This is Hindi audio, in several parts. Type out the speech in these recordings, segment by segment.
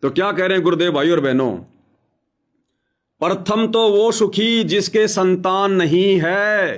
तो क्या कह रहे हैं गुरुदेव भाई और बहनों, प्रथम तो वो सुखी जिसके संतान नहीं है।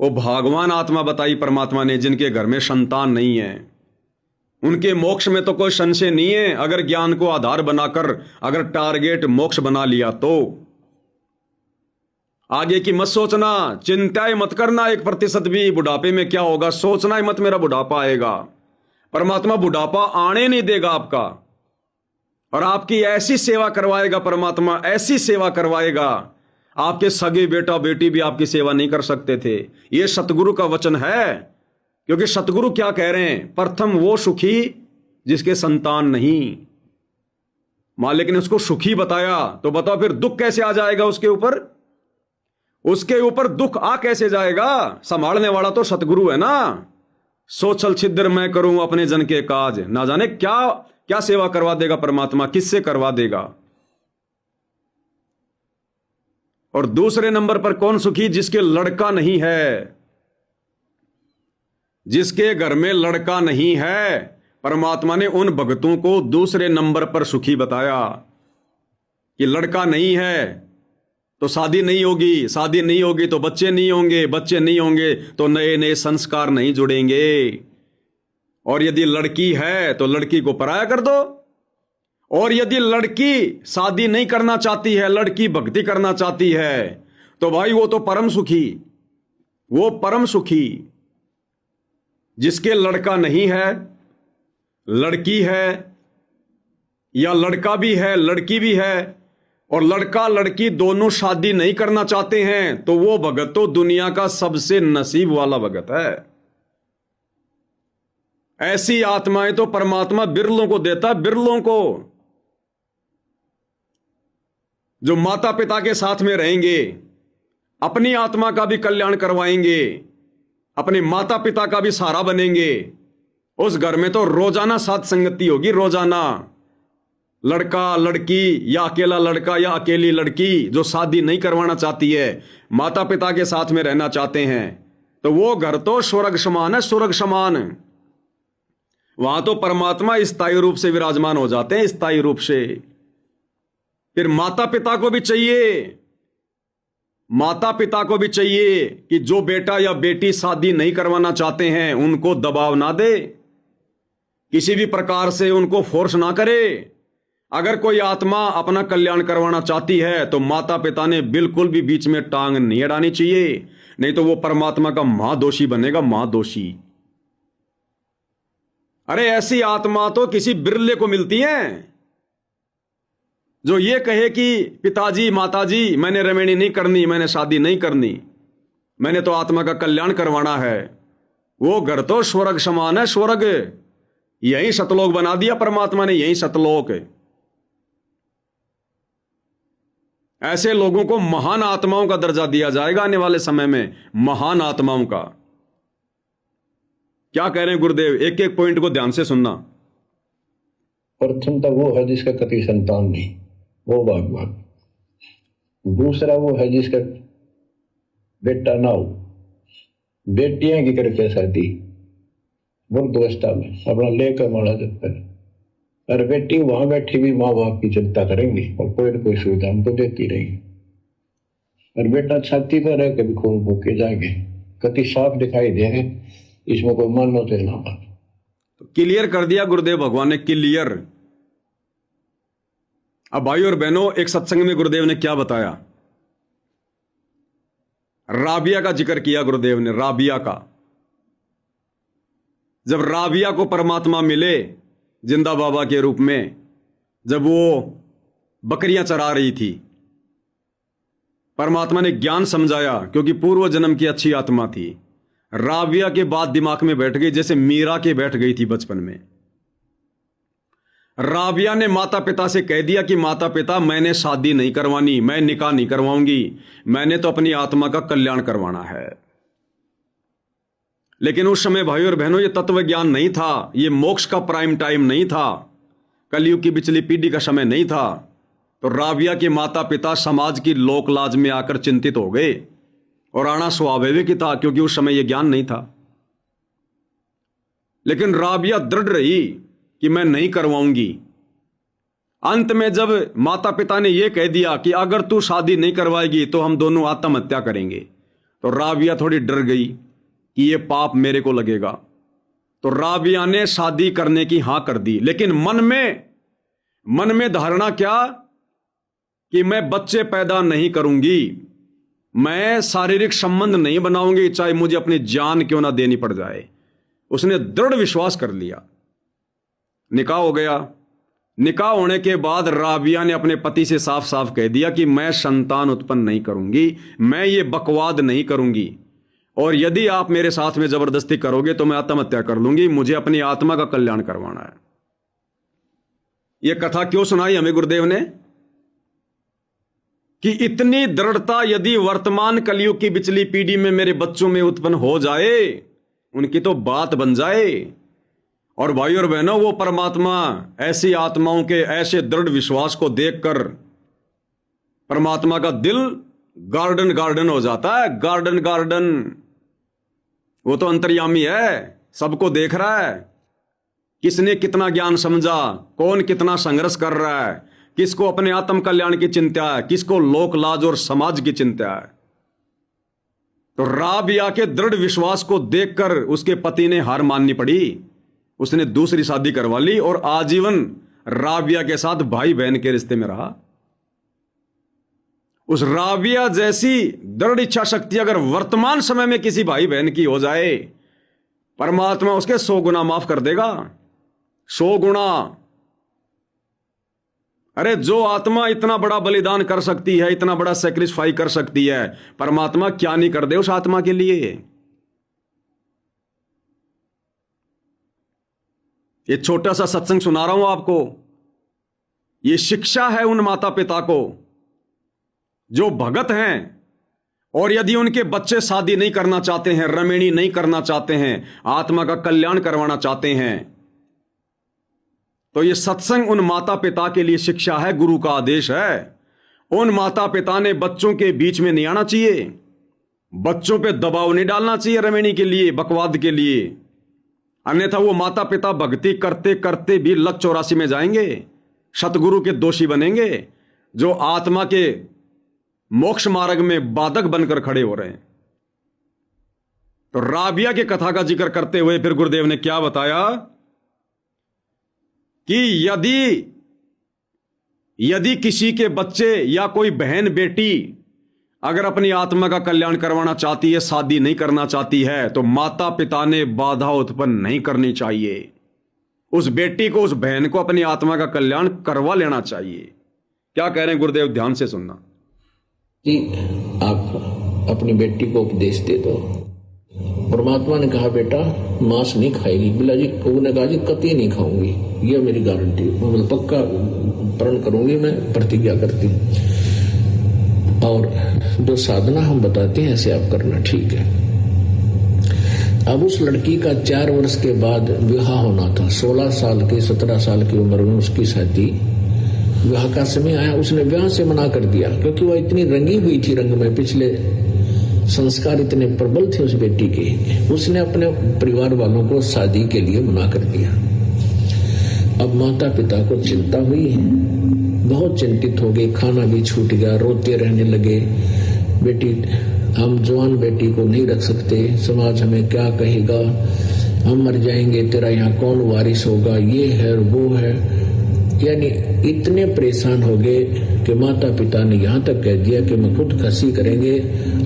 वो भगवान आत्मा बताई परमात्मा ने, जिनके घर में संतान नहीं है, उनके मोक्ष में तो कोई संशय नहीं है। अगर ज्ञान को आधार बनाकर अगर टारगेट मोक्ष बना लिया तो आगे की मत सोचना, चिंता ही मत करना 1% भी बुढ़ापे में क्या होगा, सोचना ही मत मेरा बुढ़ापा आएगा। परमात्मा बुढ़ापा आने नहीं देगा आपका, और आपकी ऐसी सेवा करवाएगा परमात्मा, ऐसी सेवा करवाएगा, आपके सगे बेटा बेटी भी आपकी सेवा नहीं कर सकते थे। यह सतगुरु का वचन है। क्योंकि सतगुरु क्या कह रहे हैं, प्रथम वो सुखी जिसके संतान नहीं। मालिक ने उसको सुखी बताया, तो बताओ फिर दुख कैसे आ जाएगा उसके ऊपर? उसके ऊपर दुख आ कैसे जाएगा? संभालने वाला तो सतगुरु है ना। सोचल छिद्र मैं करूं अपने जन के काज, ना जाने क्या क्या सेवा करवा देगा परमात्मा, किससे करवा देगा। और दूसरे नंबर पर कौन सुखी? जिसके लड़का नहीं है, जिसके घर में लड़का नहीं है। परमात्मा ने उन भक्तों को दूसरे नंबर पर सुखी बताया कि लड़का नहीं है तो शादी नहीं होगी, शादी नहीं होगी तो बच्चे नहीं होंगे, बच्चे नहीं होंगे तो नए नए संस्कार नहीं जुड़ेंगे। और यदि लड़की है तो लड़की को पराया कर दो। और यदि लड़की शादी नहीं करना चाहती है, लड़की भक्ति करना चाहती है, तो भाई वो तो परम सुखी, वो परम सुखी। जिसके लड़का नहीं है, लड़की है, या लड़का भी है लड़की भी है, और लड़का लड़की दोनों शादी नहीं करना चाहते हैं, तो वो भगत तो दुनिया का सबसे नसीब वाला भगत है। ऐसी आत्माएं तो परमात्मा बिरलों को देता है, बिरलों को, जो माता पिता के साथ में रहेंगे, अपनी आत्मा का भी कल्याण करवाएंगे, अपने माता पिता का भी सहारा बनेंगे। उस घर में तो रोजाना साथ संगति होगी, रोजाना। लड़का लड़की, या अकेला लड़का या अकेली लड़की जो शादी नहीं करवाना चाहती है, माता पिता के साथ में रहना चाहते हैं, तो वो घर तो स्वर्ग समान है, स्वर्ग समान। वहां तो परमात्मा स्थायी रूप से विराजमान हो जाते हैं, स्थायी रूप से। फिर माता पिता को भी चाहिए, माता पिता को भी चाहिए कि जो बेटा या बेटी शादी नहीं करवाना चाहते हैं उनको दबाव ना दे, किसी भी प्रकार से उनको फोर्स ना करे। अगर कोई आत्मा अपना कल्याण करवाना चाहती है तो माता पिता ने बिल्कुल भी बीच में टांग नहीं अड़ानी चाहिए, नहीं तो वो परमात्मा का महादोषी बनेगा, महादोषी। अरे ऐसी आत्मा तो किसी बिरले को मिलती है जो ये कहे कि पिताजी माताजी मैंने रमेणी नहीं करनी, मैंने शादी नहीं करनी, मैंने तो आत्मा का कल्याण करवाना है। वो घर तो स्वर्ग समान है, स्वर्ग। यही सतलोक बना दिया परमात्मा ने, यही सतलोक। ऐसे लोगों को महान आत्माओं का दर्जा दिया जाएगा आने वाले समय में, महान आत्माओं का। क्या कह रहे हैं गुरुदेव, एक एक पॉइंट को ध्यान से सुनना। प्रथम तो वो है जिसका कति संतान नहीं, वो भगवान। दूसरा वो है जिसका बेटा ना हो, बेटियां की करके शादी वृद्धावस्था में अपना लेकर मारा जाता है। और बेटी वहां बैठी भी माँ बाप की चिंता करेंगी और कोई न कोई सुविधा हमको देती रहेगी। और बेटा छाती पर रह के भी खून फूके जाएंगे, कति साफ दिखाई दे रहे, इसमें कोई मन न देना। तो क्लियर कर दिया गुरुदेव भगवान ने, क्लियर। अब भाई और बहनों, एक सत्संग में गुरुदेव ने क्या बताया, राबिया का जिक्र किया गुरुदेव ने, राबिया का। जब राबिया को परमात्मा मिले जिंदा बाबा के रूप में, जब वो बकरियां चरा रही थी, परमात्मा ने ज्ञान समझाया, क्योंकि पूर्व जन्म की अच्छी आत्मा थी। राबिया के बाद दिमाग में बैठ गई, जैसे मीरा के बैठ गई थी बचपन में। राबिया ने माता पिता से कह दिया कि माता पिता मैंने शादी नहीं करवानी, मैं निकाह नहीं करवाऊंगी, मैंने तो अपनी आत्मा का कल्याण करवाना है। लेकिन उस समय भाई और बहनों ये तत्व ज्ञान नहीं था, ये मोक्ष का प्राइम टाइम नहीं था, कलयुग की पिछली पीढ़ी का समय नहीं था। तो राबिया के माता पिता समाज की लोक लाज में आकर चिंतित हो गए, और आना स्वाभाविक ही था क्योंकि उस समय यह ज्ञान नहीं था। लेकिन राबिया दृढ़ रही कि मैं नहीं करवाऊंगी, अंत में जब माता पिता ने यह कह दिया कि अगर तू शादी नहीं करवाएगी तो हम दोनों आत्महत्या करेंगे, तो राबिया थोड़ी डर गई कि यह पाप मेरे को लगेगा। तो राबिया ने शादी करने की हां कर दी, लेकिन मन में धारणा क्या कि मैं बच्चे पैदा नहीं करूंगी, मैं शारीरिक संबंध नहीं बनाऊंगी, चाहे मुझे अपनी जान क्यों ना देनी पड़ जाए। उसने दृढ़ विश्वास कर लिया। निकाह हो गया। निकाह होने के बाद राबिया ने अपने पति से साफ साफ कह दिया कि मैं संतान उत्पन्न नहीं करूंगी, मैं ये बकवाद नहीं करूंगी, और यदि आप मेरे साथ में जबरदस्ती करोगे तो मैं आत्महत्या कर लूंगी, मुझे अपनी आत्मा का कल्याण करवाना है। यह कथा क्यों सुनाई हमें गुरुदेव ने कि इतनी दृढ़ता यदि वर्तमान कलयुग की पिछली पीढ़ी में मेरे बच्चों में उत्पन्न हो जाए, उनकी तो बात बन जाए। और भाई और बहनों, वो परमात्मा ऐसी आत्माओं के ऐसे दृढ़ विश्वास को देखकर परमात्मा का दिल गार्डन गार्डन हो जाता है। गार्डन गार्डन, वो तो अंतर्यामी है, सबको देख रहा है। किसने कितना ज्ञान समझा, कौन कितना संघर्ष कर रहा है, किसको अपने आत्म कल्याण की चिंता है, किसको लोक लाज और समाज की चिंता है। तो राबिया के दृढ़ विश्वास को देखकर उसके पति ने हार माननी पड़ी। उसने दूसरी शादी करवा ली और आजीवन राबिया के साथ भाई बहन के रिश्ते में रहा। उस राबिया जैसी दृढ़ इच्छा शक्ति अगर वर्तमान समय में किसी भाई बहन की हो जाए, परमात्मा उसके 100 गुना माफ कर देगा। 100 गुना। अरे जो आत्मा इतना बड़ा बलिदान कर सकती है, इतना बड़ा सेक्रीफाई कर सकती है, परमात्मा क्या नहीं कर दे उस आत्मा के लिए। ये छोटा सा सत्संग सुना रहा हूं आपको, ये शिक्षा है उन माता पिता को जो भगत हैं, और यदि उनके बच्चे शादी नहीं करना चाहते हैं, रमेणी नहीं करना चाहते हैं, आत्मा का कल्याण करवाना चाहते हैं, तो ये सत्संग उन माता पिता के लिए शिक्षा है, गुरु का आदेश है। उन माता पिता ने बच्चों के बीच में नहीं आना चाहिए, बच्चों पे दबाव नहीं डालना चाहिए रमेणी के लिए, बकवाद के लिए। अन्यथा वो माता पिता भक्ति करते करते भी लक 84 में जाएंगे, सतगुरु के दोषी बनेंगे, जो आत्मा के मोक्ष मार्ग में बाधक बनकर खड़े हो रहे हैं। तो राबिया की कथा का जिक्र करते हुए फिर गुरुदेव ने क्या बताया कि यदि किसी के बच्चे या कोई बहन बेटी अगर अपनी आत्मा का कल्याण करवाना चाहती है, शादी नहीं करना चाहती है, तो माता पिता ने बाधा उत्पन्न नहीं करनी चाहिए। उस बेटी को, उस बहन को अपनी आत्मा का कल्याण करवा लेना चाहिए। क्या कह रहे हैं गुरुदेव, ध्यान से सुनना जी। आप अपनी बेटी को उपदेश दे दो। परमात्मा ने कहा बेटा मांस नहीं खाएगी, बिल्ला जी ने कहा जी कतई नहीं खाऊंगी, ये मेरी गारंटी, मैं पक्का प्रण करूंगी, मैं प्रतिज्ञा करती हूँ। और जो साधना हम बताते हैं ऐसे आप करना, ठीक है। अब उस लड़की का 4 वर्ष के बाद विवाह होना था। 16 साल की 17 साल की उम्र में उसकी शादी, विवाह का समय आया, उसने विवाह से मना कर दिया, क्योंकि वह इतनी रंगी हुई थी, रंग में पिछले संस्कार इतने प्रबल थे उस बेटी के। उसने अपने परिवार वालों को शादी के लिए मना कर दिया। अब माता पिता को चिंता हुई है, बहुत चिंतित हो गए, खाना भी छूट गया, रोते रहने लगे। बेटी, हम जवान बेटी को नहीं रख सकते, समाज हमें क्या कहेगा, हम मर जाएंगे, तेरा यहाँ कौन वारिस होगा, ये है वो है। यानी इतने परेशान हो गए कि माता पिता ने यहाँ तक कह दिया कि मैं खुदकुशी करेंगे,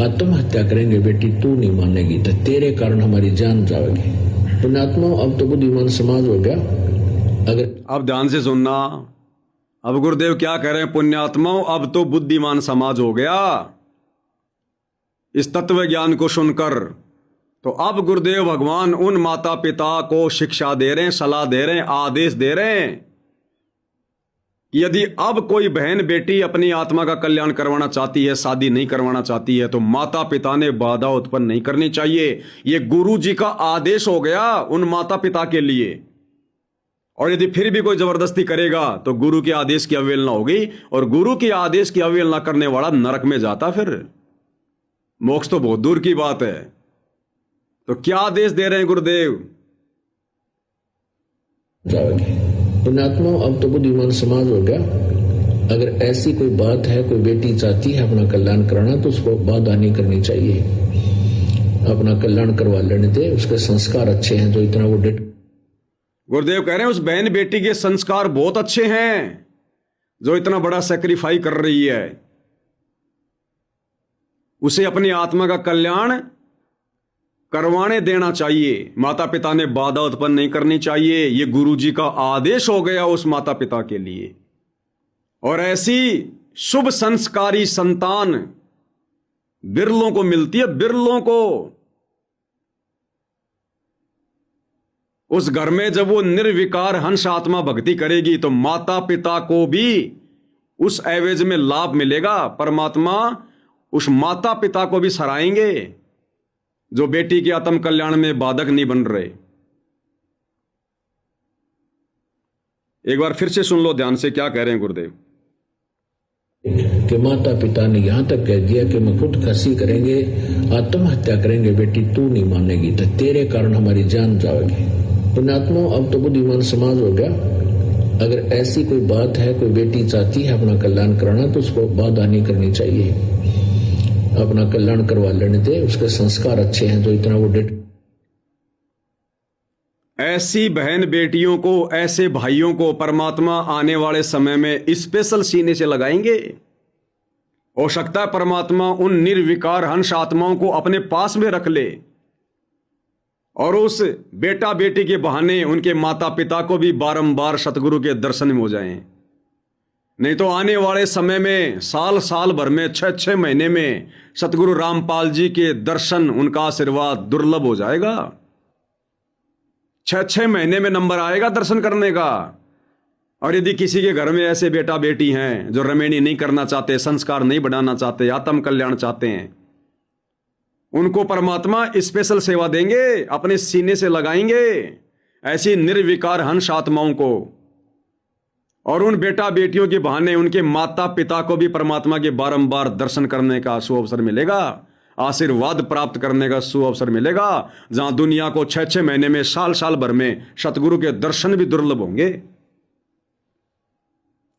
आत्महत्या करेंगे, बेटी तू नहीं मानेगी तो तेरे कारण हमारी जान जाएगी। पुण्यात्मा, अब तो बुद्धिमान समाज हो गया। अगर अब ध्यान से सुनना, अब गुरुदेव क्या कह रहे हैं, पुण्यात्माओं अब तो बुद्धिमान समाज हो गया। इस तत्व ज्ञान को सुनकर तो अब गुरुदेव भगवान उन माता पिता को शिक्षा दे रहे हैं, सलाह दे रहे हैं, आदेश दे रहे हैं। यदि अब कोई बहन बेटी अपनी आत्मा का कल्याण करवाना चाहती है, शादी नहीं करवाना चाहती है, तो माता पिता ने बाधा उत्पन्न नहीं करनी चाहिए। यह गुरु जी का आदेश हो गया उन माता पिता के लिए। और यदि फिर भी कोई जबरदस्ती करेगा तो गुरु के आदेश की अवहेलना होगी, और गुरु के आदेश की अवहेलना करने वाला नरक में जाता, फिर मोक्ष तो बहुत दूर की बात है। तो क्या आदेश दे रहे हैं गुरुदेव? जाओगे पुण्यात्मा अब तो बुद्धिमान समाज हो गया। अगर ऐसी कोई बात है, कोई बेटी चाहती है अपना कल्याण कराना, तो उसको बाधा नहीं करनी चाहिए, अपना कल्याण करवा लेने दे। उसके संस्कार अच्छे हैं, जो इतना वो डेट। गुरुदेव कह रहे हैं उस बहन बेटी के संस्कार बहुत अच्छे हैं जो इतना बड़ा सेक्रीफाई कर रही है। उसे अपनी आत्मा का कल्याण करवाने देना चाहिए। माता पिता ने बाधा उत्पन्न नहीं करनी चाहिए। ये गुरु जी का आदेश हो गया उस माता पिता के लिए। और ऐसी शुभ संस्कारी संतान बिरलों को मिलती है, बिरलों को। उस घर में जब वो निर्विकार हंस आत्मा भक्ति करेगी तो माता पिता को भी उस एवज में लाभ मिलेगा। परमात्मा उस माता पिता को भी सराहेंगे जो बेटी के आत्म कल्याण में बाधक नहीं बन रहे। एक बार फिर से सुन लो ध्यान से क्या कह रहे हैं गुरुदेव। कि माता पिता ने यहां तक कह दिया कि मैं खुद खसी करेंगे, आत्महत्या करेंगे बेटी, तू नहीं मानेगी तो तेरे कारण हमारी जान जाएगी। पुण्यात्मा अब तो बुद्धिमान समाज हो गया। अगर ऐसी कोई बात है, कोई बेटी चाहती है अपना कल्याण कराना, तो उसको बाधा नहीं करनी चाहिए, अपना कल्याण करवा लेने दे। उसके संस्कार अच्छे हैं, जो इतना वो डेट। ऐसी बहन बेटियों को, ऐसे भाइयों को परमात्मा आने वाले समय में स्पेशल सीने से लगाएंगे। हो सकता है परमात्मा उन निर्विकार हंस आत्माओं को अपने पास में रख ले और उस बेटा बेटी के बहाने उनके माता पिता को भी बारंबार सतगुरु के दर्शन हो जाएं। नहीं तो आने वाले समय में साल साल भर में 6-6 महीने में सतगुरु रामपाल जी के दर्शन, उनका आशीर्वाद दुर्लभ हो जाएगा। 6-6 महीने में नंबर आएगा दर्शन करने का। और यदि किसी के घर में ऐसे बेटा बेटी हैं जो रमेणी नहीं करना चाहते, संस्कार नहीं बढ़ाना चाहते, आत्म कल्याण चाहते हैं, उनको परमात्मा स्पेशल सेवा देंगे, अपने सीने से लगाएंगे ऐसी निर्विकार हंस आत्माओं को। और उन बेटा बेटियों के बहाने उनके माता पिता को भी परमात्मा के बारंबार दर्शन करने का सुअवसर मिलेगा, आशीर्वाद प्राप्त करने का सुअवसर मिलेगा। जहां दुनिया को 6-6 महीने में, साल साल भर में सतगुरु के दर्शन भी दुर्लभ होंगे।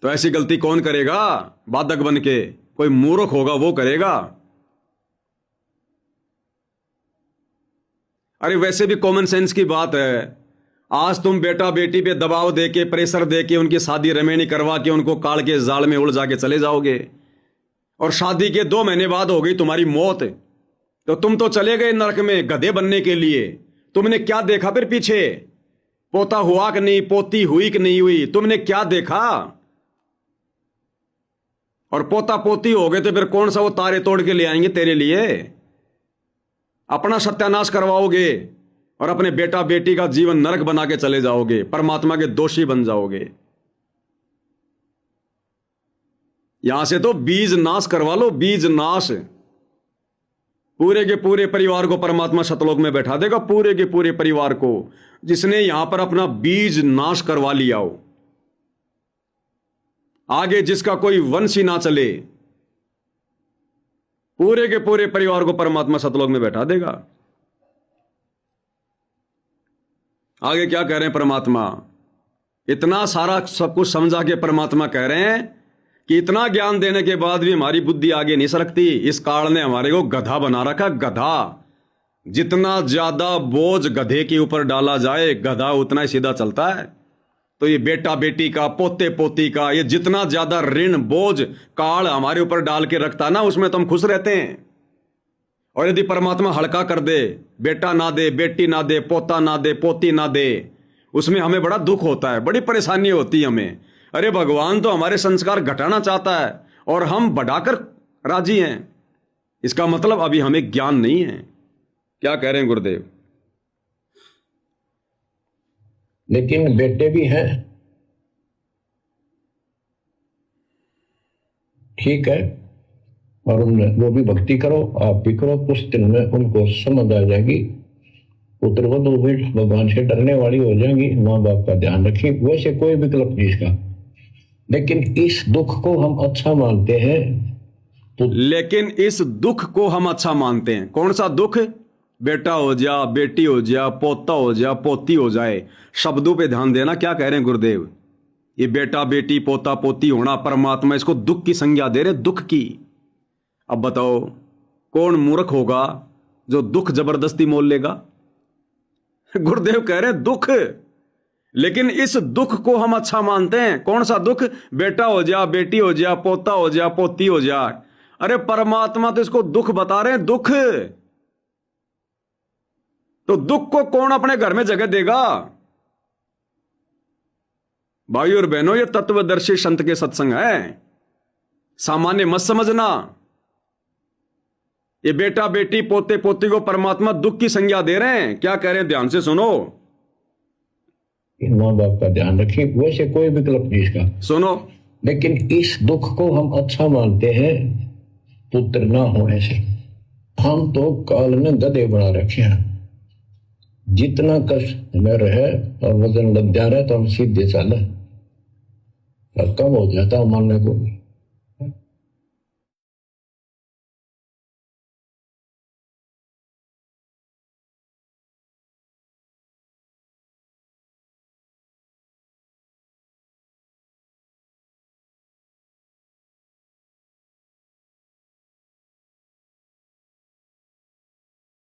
तो ऐसी गलती कौन करेगा? बाधक बन के कोई मूर्ख होगा वो करेगा। अरे वैसे भी कॉमन सेंस की बात है। आज तुम बेटा बेटी पे दबाव देके, प्रेशर देके उनकी शादी रमेणी करवा के उनको काल के जाल में उलझा के चले जाओगे और शादी के 2 महीने बाद हो गई तुम्हारी मौत, तो तुम तो चले गए नरक में गधे बनने के लिए। तुमने क्या देखा फिर पीछे? पोता हुआ कि नहीं, पोती हुई कि नहीं हुई, तुमने क्या देखा? और पोता पोती हो गए तो फिर कौन सा वो तारे तोड़ के ले आएंगे तेरे लिए? अपना सत्यानाश करवाओगे और अपने बेटा बेटी का जीवन नरक बना के चले जाओगे, परमात्मा के दोषी बन जाओगे। यहां से तो बीज नाश करवा लो, बीज नाश। पूरे के पूरे परिवार को परमात्मा सतलोक में बैठा देगा, पूरे के पूरे परिवार को, जिसने यहां पर अपना बीज नाश करवा लिया हो। आगे जिसका कोई वंश ही ना चले, पूरे के पूरे परिवार को परमात्मा सतलोक में बैठा देगा। आगे क्या कह रहे हैं परमात्मा? इतना सारा सब कुछ समझा के परमात्मा कह रहे हैं कि इतना ज्ञान देने के बाद भी हमारी बुद्धि आगे नहीं सरकती। इस काल ने हमारे को गधा बना रखा, गधा। जितना ज्यादा बोझ गधे के ऊपर डाला जाए, गधा उतना ही सीधा चलता है। तो ये बेटा बेटी का, पोते पोती का, ये जितना ज्यादा ऋण बोझ काल हमारे ऊपर डाल के रखता ना, उसमें तो हम खुश रहते हैं। और यदि परमात्मा हल्का कर दे, बेटा ना दे, बेटी ना दे, पोता ना दे, पोती ना दे, उसमें हमें बड़ा दुख होता है, बड़ी परेशानी होती है हमें। अरे भगवान तो हमारे संस्कार घटाना चाहता है और हम बढ़ाकर राजी हैं। इसका मतलब अभी हमें ज्ञान नहीं है। क्या कह रहे हैं गुरुदेव? लेकिन बेटे भी हैं, ठीक है, और वो भी भक्ति करो, आप भी करो। कुछ दिन में उनको समझ आ जाएगी, पुत्रवधू भी भगवान से डरने वाली हो जाएंगी, माँ बाप का ध्यान रखें। वैसे कोई विकल्प नहीं इसका, लेकिन इस दुख को हम अच्छा मानते हैं। तो लेकिन इस दुख को हम अच्छा मानते हैं। कौन सा दुख? बेटा हो जा, बेटी हो जा, पोता हो जा, पोती हो जाए, शब्दों पे ध्यान देना। क्या कह रहे हैं गुरुदेव? ये बेटा बेटी पोता पोती होना, परमात्मा इसको दुख की संज्ञा दे रहे, दुख की। अब बताओ कौन मूर्ख होगा जो दुख जबरदस्ती मोल लेगा? गुरुदेव कह रहे दुख, लेकिन इस दुख को हम अच्छा मानते हैं। कौन सा दुख? बेटा हो जा, बेटी हो जा, पोता हो जा, पोती हो जा। अरे परमात्मा तो इसको दुख बता रहे हैं, दुख। तो दुख को कौन अपने घर में जगह देगा? भाई और बहनों, ये तत्वदर्शी संत के सत्संग है, सामान्य मत समझना। ये बेटा बेटी पोते पोती को परमात्मा दुख की संज्ञा दे रहे हैं। क्या कह रहे हैं, ध्यान से सुनो। माँ बाप का ध्यान रखिए, वैसे कोई विकल्प नहीं इसका, सुनो। लेकिन इस दुख को हम अच्छा मानते हैं पुत्र ना होने से। हम तो काल ने गधे बना रखे हैं। जितना कष्ट में रहे और वजन लग जा रहा है तो हम सीधे चले, कम हो जाता मानने को।